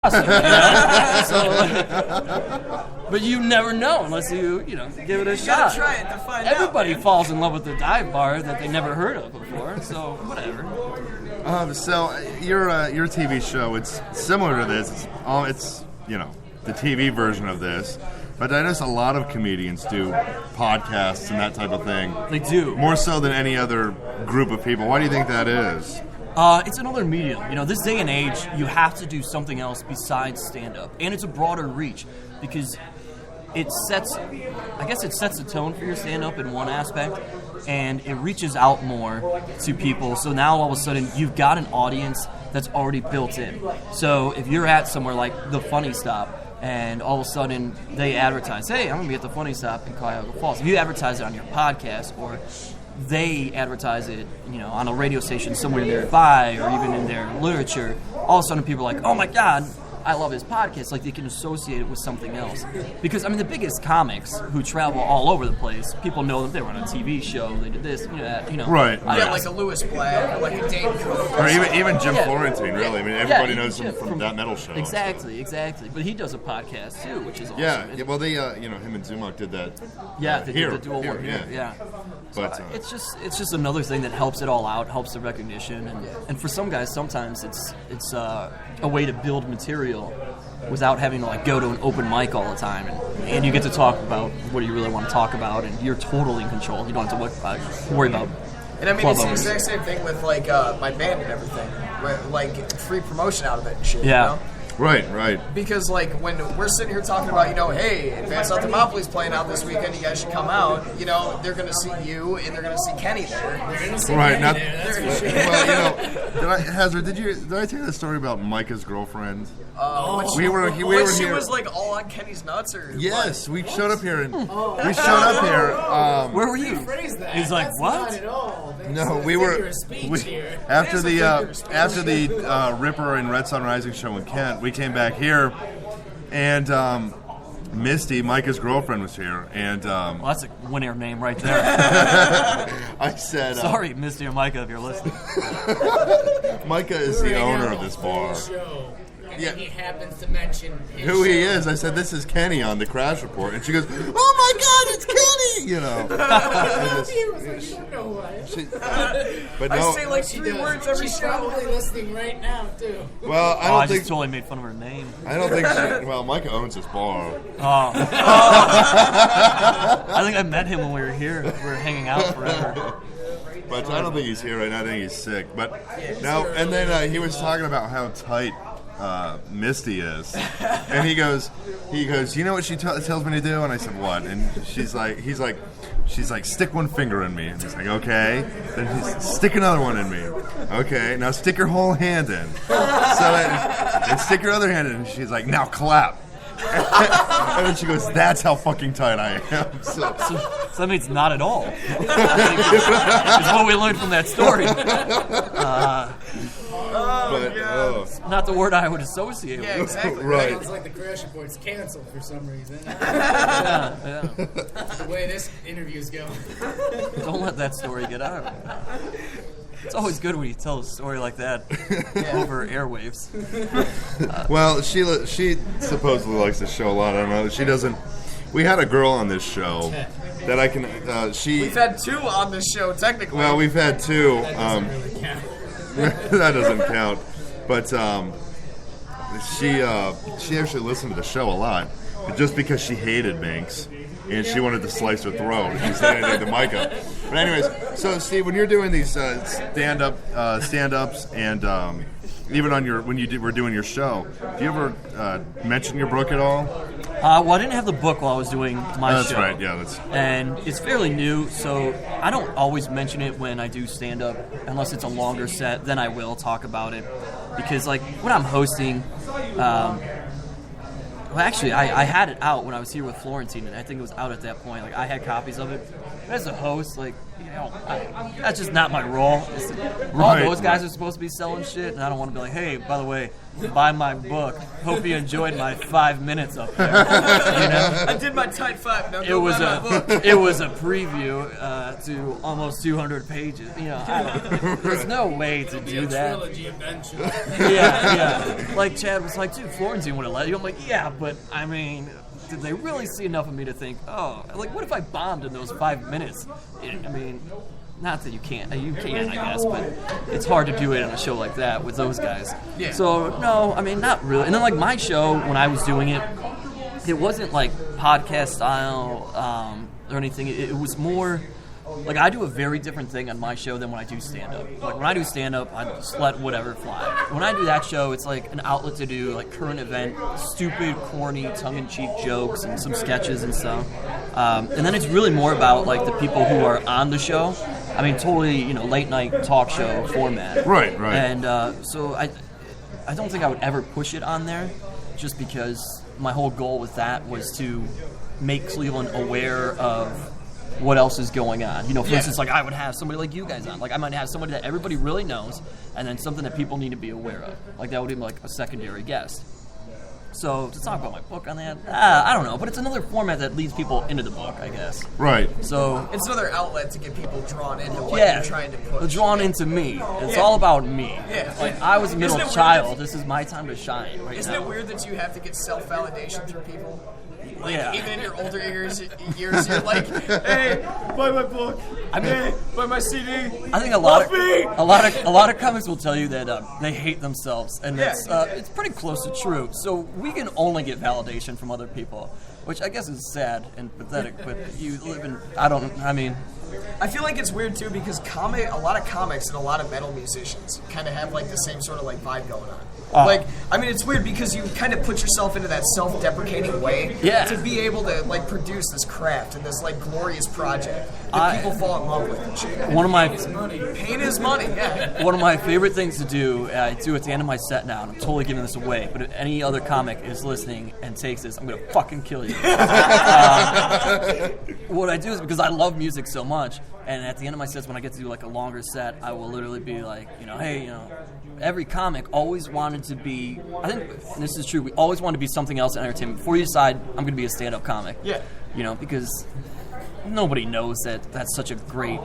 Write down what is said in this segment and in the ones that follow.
awesome. But you never know unless you give it a shot. Try it to find Everybody out, falls in love with the dive bar that they never heard of before. So whatever. So your TV show, it's similar to this. It's the TV version of this. But I notice a lot of comedians do podcasts and that type of thing. They do. More so than any other group of people. Why do you think that is? It's another medium. This day and age, you have to do something else besides stand-up. And it's a broader reach because it sets the tone for your stand-up in one aspect, and it reaches out more to people. So now all of a sudden, you've got an audience that's already built in. So if you're at somewhere like the Funny Stop, and all of a sudden they advertise, hey, I'm going to be at the Funny Stop in Cuyahoga Falls. If you advertise it on your podcast, or they advertise it, on a radio station somewhere nearby, or even in their literature, all of a sudden people are like, oh my God, I love his podcast. Like, they can associate it with something else. Because, the biggest comics who travel all over the place, people know that they were on a TV show, they did this, Right. Like a Lewis Black, or like a Dave Cook. Or even Jim Florentine, really. Everybody knows him from that metal show. Exactly. But he does a podcast, too, which is awesome. Yeah, well, they, him and Zumach did that. They did the dual one here. Yeah. But it's just another thing that helps it all out, helps the recognition, and for some guys, sometimes it's a way to build material without having to go to an open mic all the time, and you get to talk about what you really want to talk about, and you're totally in control. You don't have to worry about. And it's the exact same thing with my band and everything, right? Like free promotion out of it and shit. Yeah. Right. Because when we're sitting here talking about, hey, Advanced Ophthalmopoulos playing out this weekend, you guys should come out. They're going to see you and they're going to see Kenny there. Right. Hazard, did I tell you the story about Micah's girlfriend? We were she here. Was all on Kenny's nuts, or yes, what? we showed up here Where were you? He's like, what? Not at all. No, we were after the Ripper and Red Sun Rising show in Kent. We came back here, and Misty, Micah's girlfriend, was here, and well, that's a winner name right there. I said, sorry, Misty or Micah, if you're listening. Micah is the owner of this bar. And then he happens to mention who he is. I said, this is Kenny on the Crash Report. And she goes, oh my God, it's Kenny! But no, I say 3 words every She's show. probably listening right now, too. Well, I just totally made fun of her name. I don't think Micah owns this bar. I think I met him when we were here. We were hanging out forever. But I don't think he's here right now. I think he's sick. But now, and then he was talking about how tight Misty is, and he goes, you know what she tells me to do? And I said, what? And she's like, stick one finger in me. And he's like, okay. Then he's stick another one in me. Okay. Now stick your whole hand in. And stick your other hand in. And she's like, now clap. And then she goes, that's how fucking tight I am. So that means not at all. It's what we learned from that story. Not the word I would associate with. Yeah, exactly. Right. Sounds like the Crash Report's canceled for some reason. Yeah. The way this interview's going. Don't let that story get out. It's always good when you tell a story like that over airwaves. Well, she supposedly likes this show a lot. I don't know. She doesn't. We had a girl on this show that I can. We've had 2 on this show, technically. Well, we've had 2. That doesn't really count. That doesn't count. But she actually listened to the show a lot, just because she hated Banks. And she wanted to slice her throat. She said anything to Micah. But anyways, so Steve, when you're doing these stand-ups, and even on were doing your show, do you ever mention your book at all? Well, I didn't have the book while I was doing my That's show. That's right. Yeah, and it's fairly new, so I don't always mention it when I do stand-up, unless it's a longer set. Then I will talk about it, because when I'm hosting. Well, actually, I had it out when I was here with Florentine, and I think it was out at that point. I had copies of it. But as a host, that's just not my role. All those guys are supposed to be selling shit, and I don't want to be like, hey, by the way, buy my book. Hope you enjoyed my 5 minutes up there. You know? I did my tight five. Now It go was buy my book. it was a preview to almost 200 pages. You know, there's no way to do that. Trilogy eventually. Yeah. Like Chad was like, dude, Florentine would have let you. I'm like, yeah, but I mean, did they really see enough of me to think, oh, like, what if I bombed in those 5 minutes? I mean, not that you can, I guess, but it's hard to do it on a show like that with those guys. Yeah. So, no, I mean, not really. And then, like, my show, when I was doing it, it wasn't, like, podcast style or anything. It was more... Like, I do a very different thing on my show than when I do stand-up. Like, when I do stand-up, I just let whatever fly. When I do that show, it's like an outlet to do, like, current event, stupid, corny, tongue-in-cheek jokes and some sketches and stuff. And then it's really more about, like, the people who are on the show. I mean, totally, you know, late-night talk show format. Right. And so I don't think I would ever push it on there just because my whole goal with that was to make Cleveland aware of what else is going on. You know, for instance, like I would have somebody like you guys on. Like I might have somebody that everybody really knows and then something that people need to be aware of. Like that would be like a secondary guest. So to talk about my book on that, I don't know. But it's another format that leads people into the book, I guess. Right. So It's another outlet to get people drawn into what you're trying to push. drawn into me. It's all about me. Yeah. Like I was a Isn't middle it weird child. that- This is my time to shine right Isn't now. it weird that you have to get self-validation through people? Like, Yeah. even in your older years, you're like, hey, buy my book. I mean- Hey, buy my CD. I think a lot Love me! of comics will tell you that they hate themselves, and it's pretty close to true. So we can only get validation from other people, which I guess is sad and pathetic. But you live in I feel like it's weird too because a lot of comics and a lot of metal musicians kind of have like the same sort of like vibe going on. Like, I mean, it's weird because you kind of put yourself into that self-deprecating way to be able to like produce this craft and this like glorious project that people fall in love with and shit. one of my Pain is money, yeah. one of my favorite things to do. I do at the end of my set now, and I'm totally giving this away. But if any other comic is listening and takes this, I'm gonna fucking kill you. What I do is because I love music so much, and at the end of my sets, when I get to do like a longer set, I will literally be like, you know, hey, you know, every comic always wanted to be. I think and this is true. We always want to be something else in entertainment. Before you decide, I'm going to be a stand-up comic. Yeah. You know, because nobody knows that that's such a great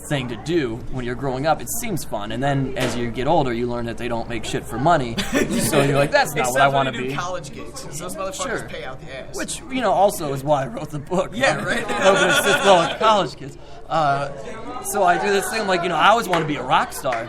thing to do when you're growing up. It seems fun, and then as you get older, you learn that they don't make shit for money. So you're like, that's not what I want to be. College gigs, 'cause those motherfuckers pay out the ass. Which, you know, also is why I wrote the book. Yeah, right. Hoping to sit well with college kids. So I do this thing, I'm like, you know, I always want to be a rock star.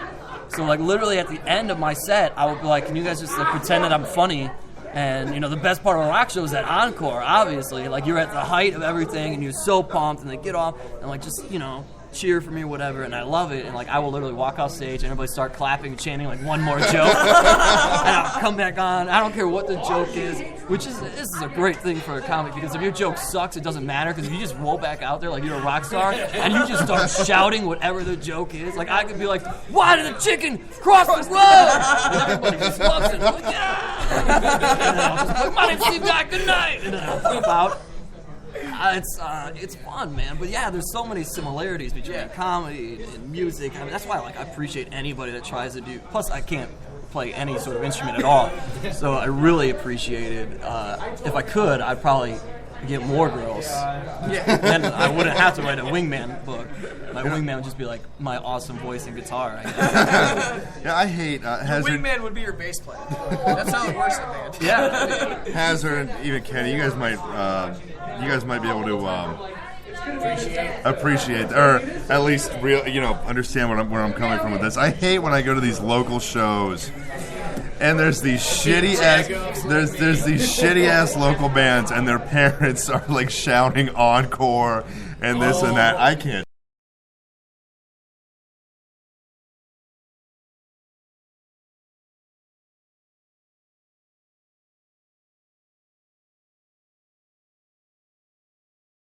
So, like, literally at the end of my set, I would be like, can you guys just like, pretend that I'm funny? And, you know, the best part of a rock show is that encore, obviously. Like, you're at the height of everything, and you're so pumped, and they get off, and, like, just, you know, cheer for me or whatever, and I love it. And, like, I will literally walk off stage, and everybody start clapping and chanting, like, one more joke. And I'll come back on. I don't care what the joke is, which is, this is a great thing for a comic, because if your joke sucks, it doesn't matter, because if you just roll back out there like you're a rock star, and you just start shouting whatever the joke is, like, I could be like, why did the chicken cross the road? And everybody just loves it. I'm like, yeah! And I'll just be like, my name's Steve Guy, good night! And then I'll flip out. It's fun, man. But yeah, there's so many similarities between comedy and music. I mean, that's why I appreciate anybody that tries to do. Plus, I can't play any sort of instrument at all, so I really appreciate it. If I could, I'd probably get more girls. Then I wouldn't have to write a wingman book. My wingman would just be like my awesome voice and guitar, I guess. Yeah, I hate Hazard. Wingman would be your bass player. That's how it works in band. Yeah. Hazard, and even Kenny, you guys might be able to appreciate, or at least understand where I'm coming from with this. I hate when I go to these local shows, and there's these shitty ass local bands, and their parents are like shouting encore and this and that. I can't.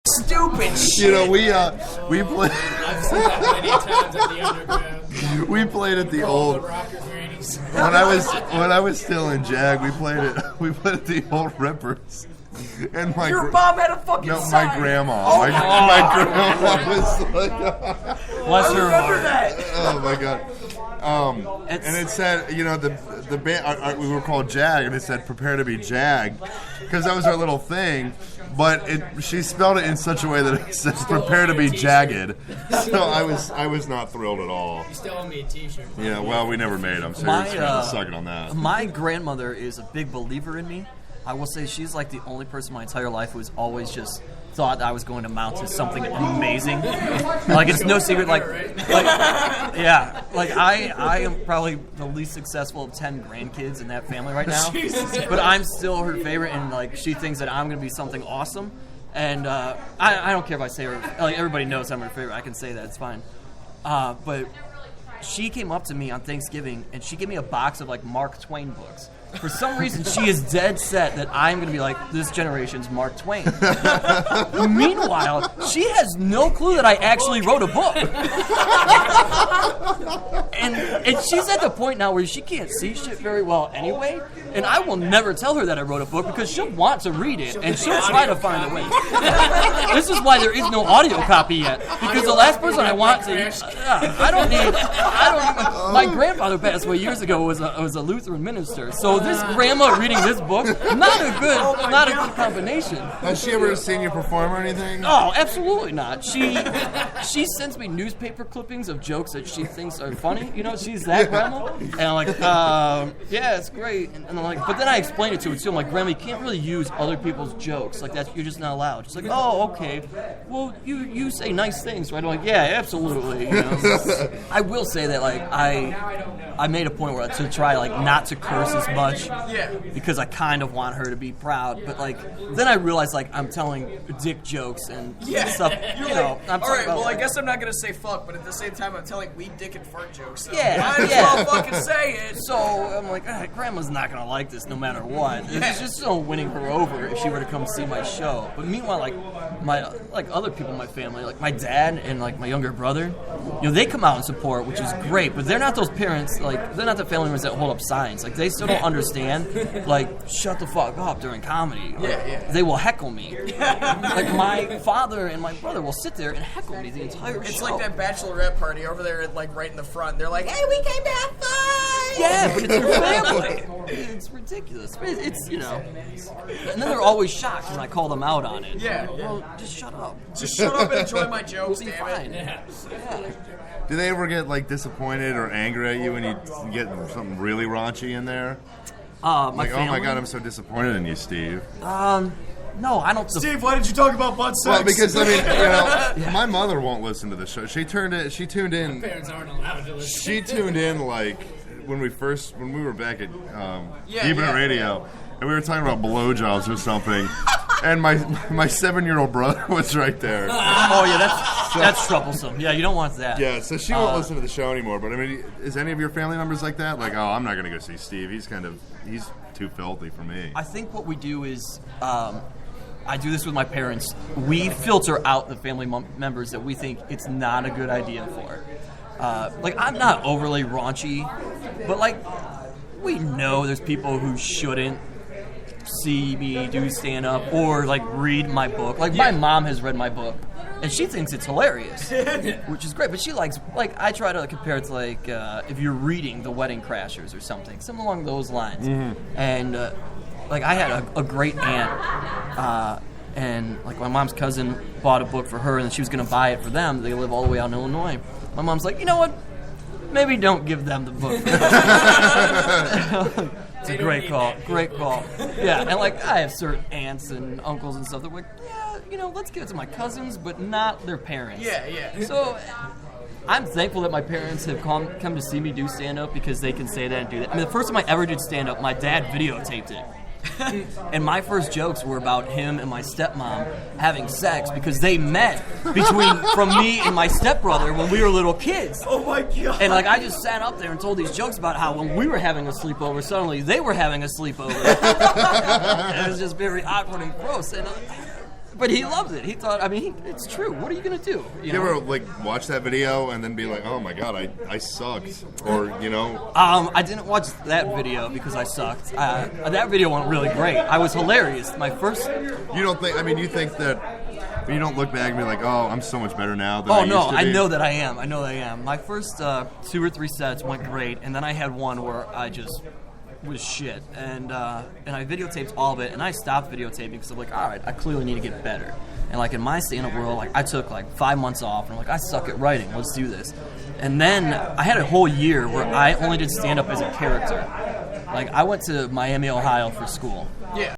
Stupid shit. You know, we play. I've seen that many times at the underground. We played at the old. The rocker grannies. When I was still in JAG, we played at the old Rippers. And my Your mom had a fucking sign. my grandma. My grandma was like, Bless her Remember heart. that. oh my god. And it said, the the band, we were called Jag, and it said "Prepare to be Jag," because that was our little thing. But she spelled it in such a way that it said "Prepare to be jagged." So I was not thrilled at all. You still owe me a T-shirt. Yeah, well, we never made them, so you're just gonna suck it on that. My grandmother is a big believer in me. I will say she's like the only person my entire life who's always just thought I was going to mount to something amazing. Like, it's no secret, like I am probably the least successful of 10 grandkids in that family right now. But I'm still her favorite, and like she thinks that I'm going to be something awesome. And I don't care if I say her, like everybody knows I'm her favorite. I can say that, it's fine. But she came up to me on Thanksgiving and she gave me a box of like Mark Twain books. For some reason, she is dead set that I'm going to be like this generation's Mark Twain. Meanwhile, she has no clue that I actually wrote a book. And she's at the point now where she can't see shit very well anyway, and I will never tell her that I wrote a book because she'll want to read it, and she'll try to find a way. This is why there is no audio copy yet, because the last person I want to... I don't need... My grandfather passed away years ago, was a Lutheran minister, so this grandma reading this book, not a good combination. Has she ever seen you perform or anything? Oh, absolutely not. She sends me newspaper clippings of jokes that she thinks are funny. You know, she's that grandma. And I'm like, yeah, it's great. And I'm like, but then I explain it to her too. I'm like, Grandma, you can't really use other people's jokes. Like, you're just not allowed. She's like, oh, okay. Well, you say nice things, right? I'm like, yeah, absolutely. You know? I will say that, like, I made a point where to try, like, not to curse as much. Yeah. Because I kind of want her to be proud, but like then I realized like I'm telling dick jokes and stuff. You're you like, know, I'm all right, well, like, I guess I'm not gonna say fuck, but at the same time, I'm telling weed, dick, and fart jokes. So Yeah, might as well fucking say it. So I'm like, Grandma's not gonna like this no matter what. It's just so winning her over if she were to come see my show. But meanwhile, like other people in my family, like my dad and like my younger brother, you know, they come out and support, which is great. But they're not those parents, like they're not the family members that hold up signs. Like they still don't understand. Like, shut the fuck up during comedy. They will heckle me. Like, my father and my brother will sit there and heckle me the entire show. It's like that bachelorette party over there, like right in the front. They're like, hey, we came to have fun! Yeah, but it's your family. It's ridiculous. It's, you know. And then they're always shocked when I call them out on it. Yeah. Well, just shut up. Just shut up and enjoy my jokes, We'll be damn fine. it. Do they ever get like disappointed or angry at you when you get something really raunchy in there? My family? Oh my god, I'm so disappointed in you, Steve. No, I don't. Steve, why did you talk about butt sex? Well, because I mean, you know, my mother won't listen to the show. She tuned in. Parents aren't allowed to listen. She tuned in like when we were back at Even Radio, and we were talking about blowjobs or something, and my 7-year-old brother was right there. Oh yeah, that's troublesome. Yeah, you don't want that. Yeah, so she won't listen to the show anymore. But I mean, is any of your family members like that? Like, oh, I'm not going to go see Steve. He's too filthy for me. I think what we do is, I do this with my parents. We filter out the family members that we think it's not a good idea for. Like, I'm not overly raunchy, but like, we know there's people who shouldn't see me do stand-up or like read my book. Like, my mom has read my book and she thinks it's hilarious, which is great, but she likes, like, I try to compare it to like if you're reading The Wedding Crashers or something along those lines. And like, I had a great aunt, and like my mom's cousin bought a book for her and she was going to buy it for them. They live all the way out in Illinois. My mom's like, you know what, maybe don't give them the book. It's a great call. Yeah, and like, I have certain aunts and uncles and stuff that were like, yeah, you know, let's give it to my cousins, but not their parents. Yeah. So I'm thankful that my parents have come to see me do stand-up because they can say that and do that. I mean, the first time I ever did stand-up, my dad videotaped it. And my first jokes were about him and my stepmom having sex because they met from me and my stepbrother when we were little kids. Oh my god. And like, I just sat up there and told these jokes about how when we were having a sleepover, suddenly they were having a sleepover. It was just very awkward and gross. And but he loved it. He thought, I mean, it's true. What are you going to do? You ever like watch that video and then be like, oh my god, I sucked, or you know? I didn't watch that video because I sucked. That video went really great. I was hilarious. My first. You don't think? I mean, you think that? You don't look back and be like, oh, I'm so much better now than I used to be? I know that I am. My first 2 or 3 sets went great, and then I had one where I just was shit, and I videotaped all of it, and I stopped videotaping because I'm like, all right, I clearly need to get better. And like in my stand-up world, like I took like 5 months off, and I'm like, I suck at writing. Let's do this. And then I had a whole year where I only did stand-up as a character. Like I went to Miami, Ohio for school. Yeah.